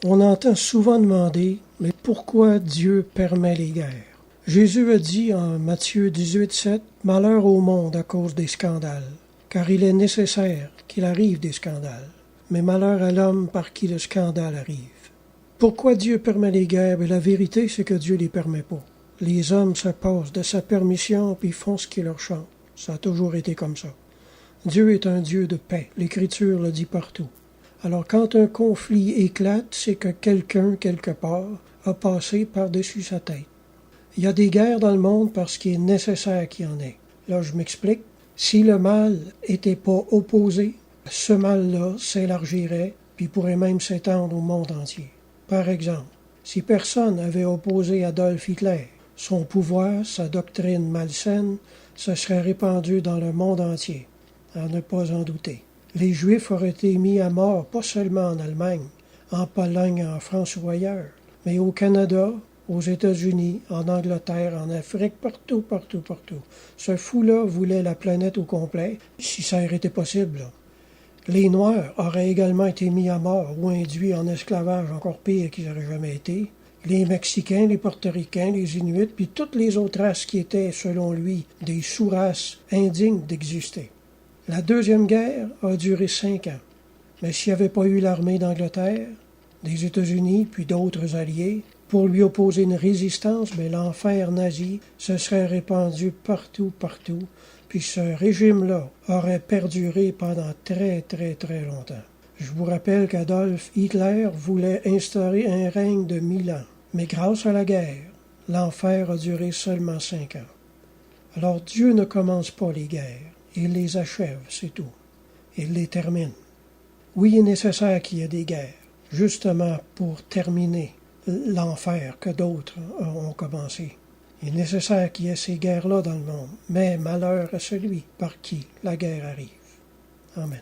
On entend souvent demander « Mais pourquoi Dieu permet les guerres ?» Jésus a dit en Matthieu 18,7 « Malheur au monde à cause des scandales, car il est nécessaire qu'il arrive des scandales, mais malheur à l'homme par qui le scandale arrive. » Pourquoi Dieu permet les guerres? Mais la vérité, c'est que Dieu les permet pas. Les hommes se passent de sa permission puis font ce qui leur chante. Ça a toujours été comme ça. Dieu est un Dieu de paix. L'Écriture le dit partout. Alors quand un conflit éclate, c'est que quelqu'un, quelque part, a passé par-dessus sa tête. Il y a des guerres dans le monde parce qu'il est nécessaire qu'il y en ait. Là, je m'explique. Si le mal n'était pas opposé, ce mal-là s'élargirait puis pourrait même s'étendre au monde entier. Par exemple, si personne avait opposé Adolf Hitler, son pouvoir, sa doctrine malsaine, se serait répandu dans le monde entier, à ne pas en douter. Les Juifs auraient été mis à mort, pas seulement en Allemagne, en Pologne, en France ou ailleurs, mais au Canada, aux États-Unis, en Angleterre, en Afrique, partout. Ce fou-là voulait la planète au complet, si ça aurait été possible. Là. Les Noirs auraient également été mis à mort ou induits en esclavage encore pire qu'ils n'auraient jamais été. Les Mexicains, les Portoricains, les Inuits, puis toutes les autres races qui étaient, selon lui, des sous-races indignes d'exister. La Deuxième Guerre a duré 5 ans. Mais s'il n'y avait pas eu l'armée d'Angleterre, des États-Unis, puis d'autres alliés, pour lui opposer une résistance, mais l'enfer nazi se serait répandu partout, puis ce régime-là aurait perduré pendant très longtemps. Je vous rappelle qu'Adolf Hitler voulait instaurer un règne de 1000 ans. Mais grâce à la guerre, l'enfer a duré seulement 5 ans. Alors Dieu ne commence pas les guerres. Il les achève, c'est tout. Il les termine. Oui, il est nécessaire qu'il y ait des guerres, justement pour terminer l'enfer que d'autres ont commencé. Il est nécessaire qu'il y ait ces guerres-là dans le monde, mais malheur à celui par qui la guerre arrive. Amen.